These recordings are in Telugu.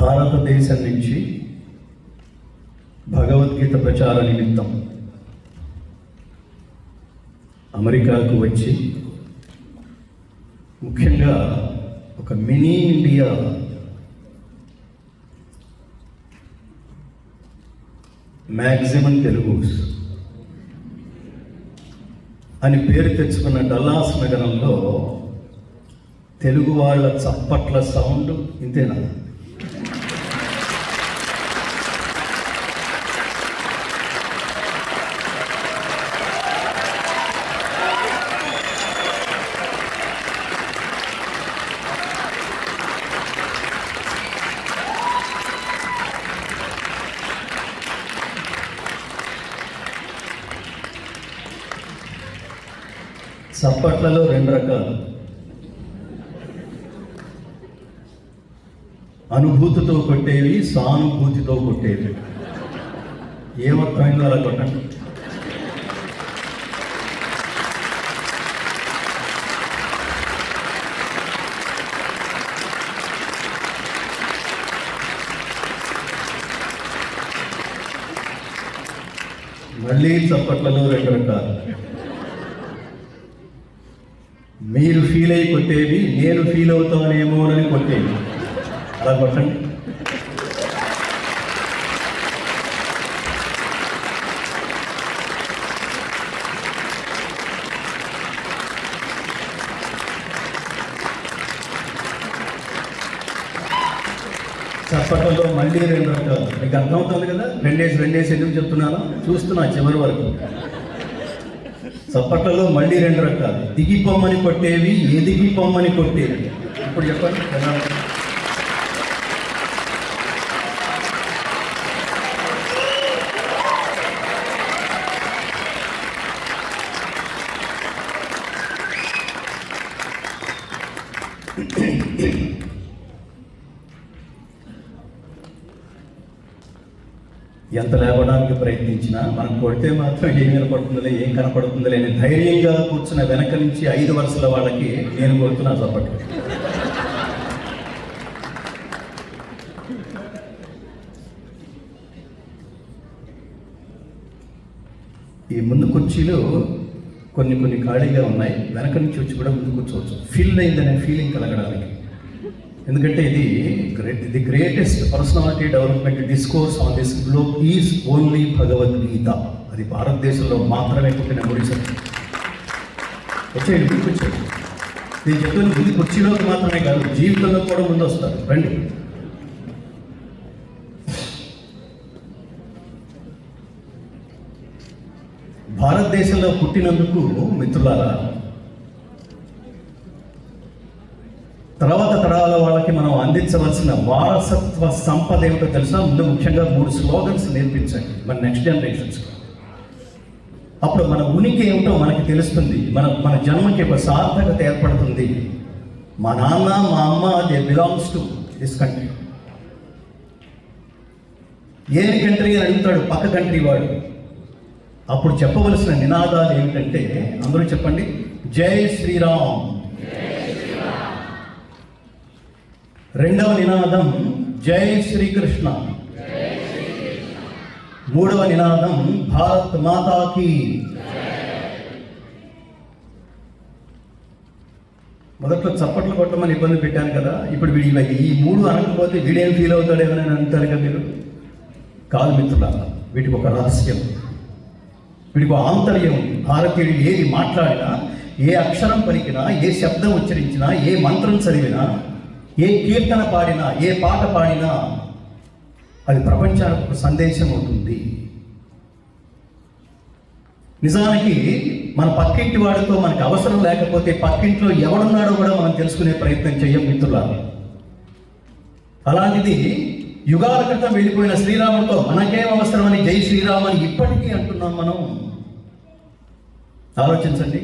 భారతదేశం నుంచి భగవద్గీత ప్రచార నిమిత్తం అమెరికాకు వచ్చి ముఖ్యంగా ఒక మినీ ఇండియా మ్యాక్సిమం తెలుగు అని పేరు తెచ్చుకున్న డల్లాస్ నగరంలో తెలుగు వాళ్ళ చప్పట్ల సౌండ్ ఇంతేనా? చప్పట్లలో రెండు రకాలు, అనుభూతితో కొట్టేవి, సానుభూతితో కొట్టేవి. ఏమర్థమైందో అలా కొట్టండి. మళ్ళీ చప్పట్లలో రెండు రకాలు, మీరు ఫీల్ అయి కొట్టేవి, నేను ఫీల్ అవుతానేమోనని కొట్టేవి. అలా కొట్టండి. చప్పట్లలో మళ్ళీ రెండు రకాలు. మీకు అర్థమవుతుంది కదా, రెండేసి ఎందుకు చెప్తున్నాను చూస్తున్నా చివరి వరకు. చప్పట్లలో మళ్ళీ రెండు రకాలు, దిగిపోమ్మని కొట్టేవి, ఎదిగిపోమ్మని కొట్టేవి. ఇప్పుడు చెప్పండి. ఎంత లేపడానికి ప్రయత్నించినా మనం కొడితే మాత్రం ఏం కనపడుతుందిలే, ఏం కనపడుతుందిలే అని ధైర్యంగా కూర్చున్న వెనక నుంచి 5 వరుసల వాళ్ళకి నేను కొడుతున్నా చప్పట్లు. ఈ ముందు కుర్చీలు కొన్ని ఖాళీగా ఉన్నాయి, వెనక నుంచి వచ్చి కూడా ముందు కూర్చోవచ్చు. ఫిల్ అయిందనే ఫీలింగ్ కలగడానికి. ఎందుకంటే the greatest personality development discourse on this globe is only Bhagavad Gita. అది భారతదేశంలో మాత్రమే పుట్టిన గుడిసె. వచ్చేయండి, ముందుకు వచ్చేయండి. నేను చెప్పిన ముందు కుర్చీలోకి మాత్రమే కాదు, జీవితంలో కూడా ముందు వస్తారు. రండి. భారతదేశంలో పుట్టినందుకు మిత్రులారా, తర్వాత తరాల వాళ్ళకి మనం అందించవలసిన వారసత్వ సంపద ఏమిటో తెలుసా? ముందు ముఖ్యంగా 3 స్లోగన్స్ నేర్పించండి మన నెక్స్ట్ జనరేషన్స్కి. అప్పుడు మన ఉనికి ఏమిటో మనకి తెలుస్తుంది, మన జన్మకి ఒక సార్థకత ఏర్పడుతుంది. మా నాన్న మా అమ్మ they belongs to this country. A country అని అడుగుతాడు పక్క కంట్రీ వాడు. అప్పుడు చెప్పవలసిన నినాదాలు ఏమిటంటే, అందరూ చెప్పండి, జై శ్రీరామ్. రెండవ నినాదం జై శ్రీకృష్ణ. మూడవ నినాదం భారత్ మాతాకి. మొదట్లో చప్పట్లు కొట్టమని ఇబ్బంది పెట్టాను కదా, ఇప్పుడు ఈ 3 అనకపోతే వీడేం ఫీల్ అవుతాడేమని అంటారు కదా మీరు. కాదు మిత్రులారా, వీటికి ఒక రహస్యం, వీడికి ఆంతర్యం. భారతీయుడు ఏది మాట్లాడినా, ఏ అక్షరం పలికినా, ఏ శబ్దం ఉచ్చరించినా, ఏ మంత్రం చదివినా, ఏ కీర్తన పాడినా, ఏ పాట పాడినా అది ప్రపంచానికి ఒక సందేశం అవుతుంది. నిజానికి మన పక్కింటి వాడితో మనకు అవసరం లేకపోతే పక్కింట్లో ఎవడున్నాడో కూడా మనం తెలుసుకునే ప్రయత్నం చేయం మిత్రులారా. అలాంటిది యుగాల క్రితం వెళ్ళిపోయిన శ్రీరాముడితో మనకేం అవసరమని జై శ్రీరామ్ అని ఇప్పటికీ అంటున్నాం మనం. ఆలోచించండి,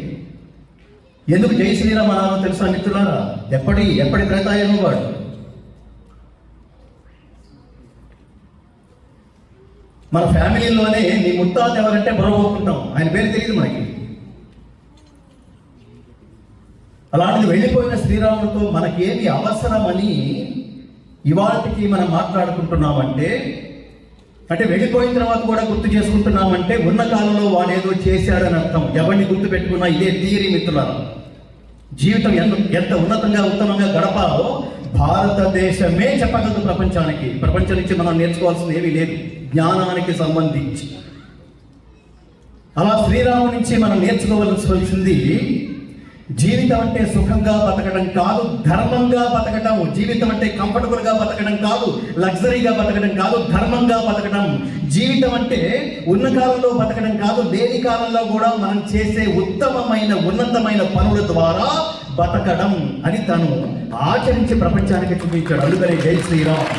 ఎందుకు జై శ్రీరామ్ అనాలో తెలుసా మిత్రులారా? ఎప్పటి త్రేతాయుగం వాడు. మన ఫ్యామిలీలోనే మీ ముత్తాత ఎవరంటే బుర్రపోకుంటాం, ఆయన పేరు తెలియదు మనకి. అలాంటిది వెళ్ళిపోయిన శ్రీరాముడితో మనకేమి అవసరమని ఇవాటికి మనం మాట్లాడుకుంటున్నామంటే, అంటే వెళ్ళిపోయిన తర్వాత కూడా గుర్తు చేసుకుంటున్నామంటే ఉన్న కాలంలో వాడు ఏదో చేశాడని అర్థం. ఎవరిని గుర్తు పెట్టుకున్నా ఇదే థియరీ మిత్రులారా. జీవితం ఎంత ఉన్నతంగా ఉత్తమంగా గడపాలో భారతదేశమే చెప్పగలదు ప్రపంచానికి. ప్రపంచం నుంచి మనం నేర్చుకోవాల్సింది ఏమీ లేదు జ్ఞానానికి సంబంధించి. అలా శ్రీరాము నుంచి మనం నేర్చుకోవాల్సి వచ్చింది, జీవితం అంటే సుఖంగా బతకడం కాదు, ధర్మంగా బతకడం. జీవితం అంటే కంఫర్టబుల్గా బతకడం కాదు, లగ్జరీగా బతకడం కాదు, ధర్మంగా బతకడం. జీవితం అంటే ఉన్న కాలంలో బతకడం కాదు, లేని కాలంలో కూడా మనం చేసే ఉత్తమమైన ఉన్నతమైన పనుల ద్వారా బతకడం అని తను ఆచరించి ప్రపంచానికి చూపించాడు. అందుకనే జై శ్రీరామ్.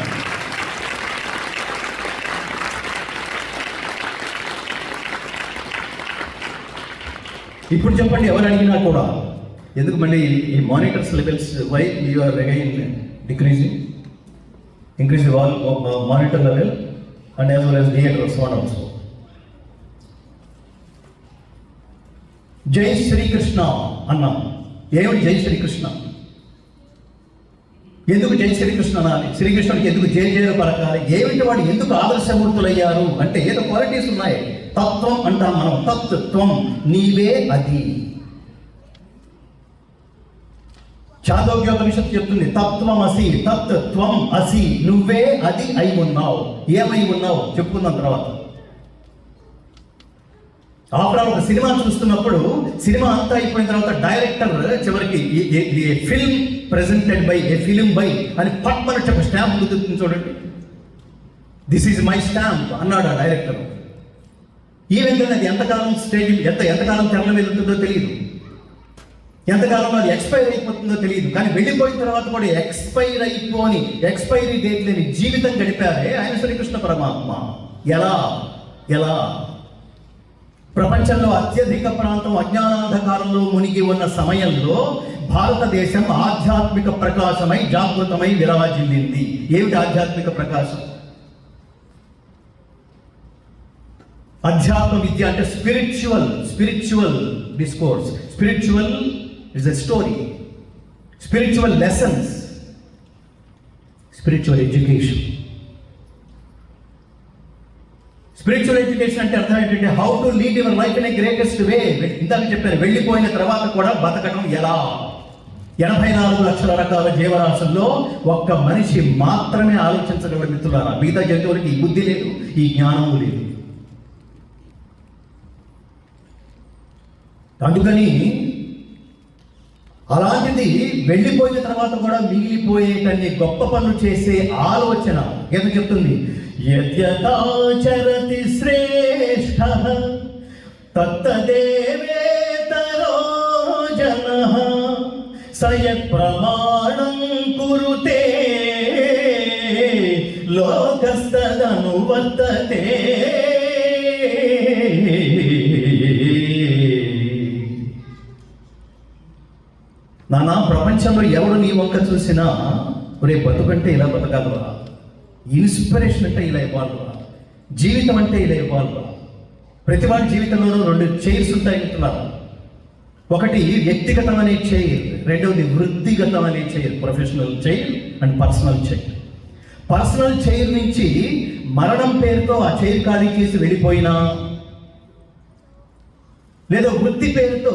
ఇప్పుడు చెప్పండి, ఎవరు అడిగినా కూడా, ఎందుకు మళ్ళీ ఈ monitors levels why you are again decreasing, increase the monitor level and as well as theatres one also. జై శ్రీకృష్ణ అన్నాం. ఏమిటి జై శ్రీకృష్ణ? ఎందుకు జై శ్రీకృష్ణ అనాలి? శ్రీకృష్ణుడికి ఎందుకు జయ జయలు పలకాలి? ఏమిటి వాడు ఎందుకు ఆదర్శమూర్తులయ్యారు అంటే ఏదో క్వాలిటీస్ ఉన్నాయి. తత్వం అంటాం మనం, తత్వం నీవే అది. చాందోగ్యోపనిషత్తు చెప్తుంది తత్వమసి, తత్వం అసి, నువ్వే అది అయి ఉన్నావు. ఏమై ఉన్నావు చెప్పుకుందాం తర్వాత. ఆఫ్టర్ ఒక సినిమా చూస్తున్నప్పుడు సినిమా అంతా అయిపోయిన తర్వాత డైరెక్టర్ చివరికి film presented by a film by అని పట్మని చెప్ప స్టాంప్ గుర్తుంది చూడండి. దిస్ ఈజ్ మై స్టాంప్ అన్నాడు ఆ డైరెక్టర్. ఈ విధంగా అది ఎంతకాలం స్టేజ్ ఎంతకాలం తెరల మీద ఉంటుందో తెలియదు, ఎంతకాలం అది ఎక్స్పైర్ అయిపోతుందో తెలియదు. కానీ వెళ్ళిపోయిన తర్వాత కూడా ఎక్స్పైర్ అయిపోని, ఎక్స్పైరీ డేట్ లేని జీవితం గడిపారే ఆయన శ్రీకృష్ణ పరమాత్మ. ఎలా ఎలా ప్రపంచంలో అత్యధిక ప్రాంతం అజ్ఞానాంధకారంలో మునిగి ఉన్న సమయంలో భారతదేశం ఆధ్యాత్మిక ప్రకాశమై జాగృతమై విరాజిల్లింది. ఏమిటి ఆధ్యాత్మిక ప్రకాశం? అధ్యాత్మ విద్య అంటే spiritual discourse. Spiritual is a story, spiritual lessons, spiritual education. Spiritual education అంటే అర్థం ఏంటంటే how to lead your life in a greatest way. ఇందాక చెప్పారు, వెళ్ళిపోయిన తర్వాత కూడా బతకడం ఎలా. 84 లక్షల రకాల జీవరాశుల్లో ఒక్క మనిషి మాత్రమే ఆలోచించగలడు మిత్రులారా. మిగతా జంతువులకి ఈ బుద్ధి లేదు, ఈ జ్ఞానము లేదు. అందుకని అలాంటిది వెళ్ళిపోయిన తర్వాత కూడా మిగిలిపోయేటన్ని గొప్ప పనులు చేసే ఆలోచన గీత చెప్తుంది. యద్యదాచరతి శ్రేష్ఠః తత్తదేవేతరో జనః సయత్ ప్రమాణం కురుతే లోకస్తదనువర్తతే. నానా ప్రపంచంలో ఎవడు నీ వంక చూసినా ఒరే బతుకంటే ఇలా బతకాలరా, ఇన్స్పిరేషన్ అంటే ఇలా ఇవ్వాలరా, జీవితం అంటే ఇలా ఇవ్వాలరా. ప్రతి వాడి జీవితంలోనూ 2 చైర్స్ ఉంటాయి మిత్రులారా. ఒకటి వ్యక్తిగతం అనే చైర్, రెండవది వృత్తిగతం అనే chair, professional chair and personal chair. Personal chair నుంచి మరణం పేరుతో ఆ చైర్ ఖాళీ చేసి వెళ్ళిపోయినా, లేదా వృత్తి పేరుతో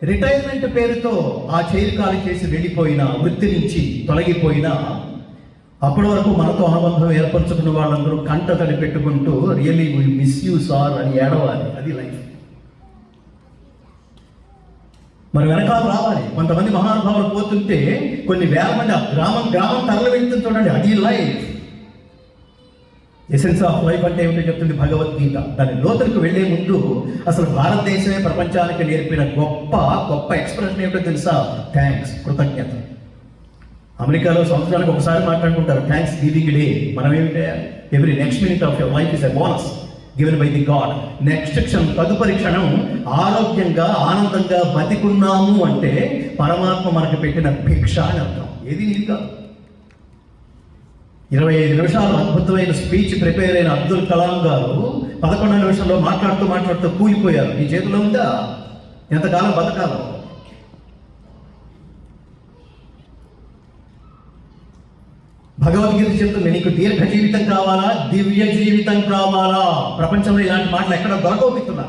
రిటైర్మెంట్ పేరుతో ఆ చైర్ ఖాళీ చేసి వెళ్ళిపోయినా, వృత్తి నుంచి తొలగిపోయినా, అప్పటి వరకు మనతో అనుబంధం ఏర్పరచుకున్న వాళ్ళందరూ కంట తడి పెట్టుకుంటూ really we miss you sir అని ఏడవాలి. అది లైఫ్. మరి వెనకాల రావాలి. కొంతమంది మహానుభావులు పోతుంటే కొన్ని వేల మంది గ్రామం తరలి వెళ్తుంది చూడండి, అది లైఫ్. ఎసెన్స్ ఆఫ్ లైఫ్ అంటే ఏమిటో చెప్తుంది భగవద్గీత. దాని లోతులకు వెళ్లే ముందు అసలు భారతదేశమే ప్రపంచానికి నేర్పిన గొప్ప ఎక్స్ప్రెషన్ ఏమిటో తెలుసా? థ్యాంక్స్, కృతజ్ఞత. అమెరికాలో సంవత్సరానికి ఒకసారి మాట్లాడుకుంటారు థ్యాంక్స్ గివింగ్ డే. మనం ఏమిటంటే every next minute of your life is a bonus given by the God. Next క్షణం, తదుపరి క్షణం ఆరోగ్యంగా ఆనందంగా బతికున్నాము అంటే పరమాత్మ మనకు పెట్టిన భిక్ష అని అర్థం. ఏది నీకు కాదు. 25 నిమిషాలు అద్భుతమైన స్పీచ్ ప్రిపేర్ అయిన అబ్దుల్ కలాం గారు 11 నిమిషాల్లో మాట్లాడుతూ కూలిపోయారు. నీ చేతిలో ఉందా? ఎంతకాలం బతకాలం? భగవద్గీత చెప్తుంది, నీకు దీర్ఘ జీవితం కావాలా, దివ్య జీవితం కావాలా? ప్రపంచంలో ఇలాంటి మాటలు ఎక్కడ దొరకవు మిత్రులా.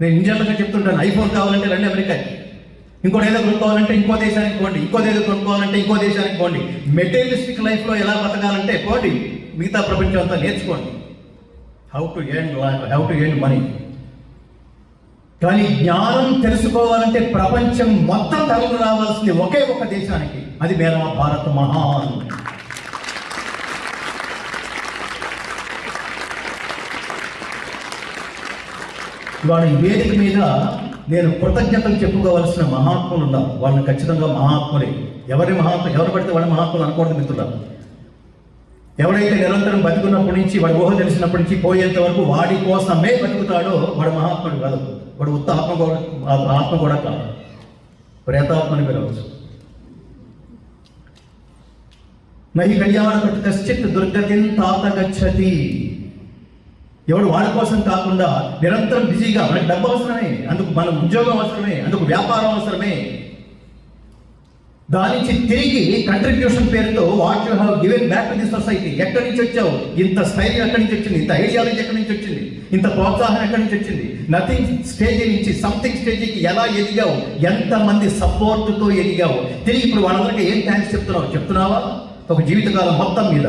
నేను ఇంజనీర్గా చెప్తుంటాను, ఐఫోన్ కావాలంటే రండి అమెరికాకి, ఇంకోటి ఏదో కొనుక్కోవాలంటే ఇంకో దేశానికి పోండి, ఇంకోటి ఏదో కొనుక్కోవాలంటే ఇంకో దేశానికి పోండి. మెటీరియలిస్టిక్ లైఫ్లో ఎలా బతకాలంటే పోండి, మిగతా ప్రపంచం అంతా నేర్చుకోండి. How to earn money. కానీ జ్ఞానం తెలుసుకోవాలంటే ప్రపంచం మొత్తం తరలి రావాల్సింది ఒకే ఒక దేశానికి, అది మేరా భారత్ మహాన్. ఇవాళ ఈ వేదిక మీద నేను కృతజ్ఞతలు చెప్పుకోవాల్సిన మహాత్ములు ఉన్నారు. వాళ్ళని ఖచ్చితంగా మహాత్ములే. ఎవరు పడితే వాళ్ళ మహాత్ములు అనకూడదు మిత్రులు. ఎవడైతే నిరంతరం బతుకున్నప్పటి నుంచి, వాడి ఊహ తెలిసినప్పటి నుంచి పోయేంత వరకు వాడి కోసమే బతుకుతాడో వాడు మహాత్ముడు కాదు. వాడు ఉత్త ఆత్మ కూడా కాదు, ప్రేతాత్మని పిలవచ్చు. నహి కళ్యాణ కశ్చిత్ దుర్గతిన్ తాత గచ్చతి. ఎవడు వాడి కోసం కాకుండా నిరంతరం బిజీగా, మనకు డబ్బు అవసరమే, అందుకు మన ఉద్యోగం అవసరమే, అందుకు వ్యాపారం అవసరమే, దాని నుంచి తిరిగి కంట్రిబ్యూషన్ పేరుతో what you have given back to the society. ఎక్కడి నుంచి వచ్చావు? ఇంత స్థైర్యం ఎక్కడి నుంచి వచ్చింది? ఇంత ఐడియాలజీ ఎక్కడి నుంచి వచ్చింది? ఇంత ప్రోత్సాహం ఎక్కడి నుంచి వచ్చింది? నథింగ్ స్టేజ్ నుంచి సంథింగ్ స్టేజ్కి ఎలా ఎదిగావు? ఎంతమంది సపోర్ట్తో ఎదిగావు? తిరిగి ఇప్పుడు వాళ్ళందరికీ ఏం థ్యాంక్స్ చెప్తున్నావా? ఒక జీవితకాలం మొత్తం మీద.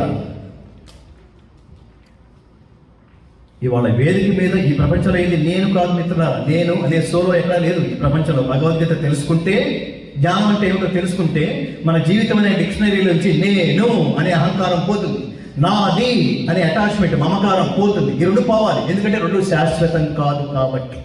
ఇవాళ వేదిక మీద ఈ ప్రపంచంలో ఏంది నేను కాదు మిత్రులారా, నేను అనే సోలో ఎక్కడా లేదు ఈ ప్రపంచంలో. భగవద్గీత తెలుసుకుంటే, జ్ఞానం అంటే ఏమిటో తెలుసుకుంటే, మన జీవితం అనే డిక్షనరీలోంచి నేను అనే అహంకారం పోతుంది, నాది అనే అటాచ్మెంట్ మమకారం పోతుంది. ఈ రెండు పోవాలి, ఎందుకంటే రెండు శాశ్వతం కాదు కాబట్టి.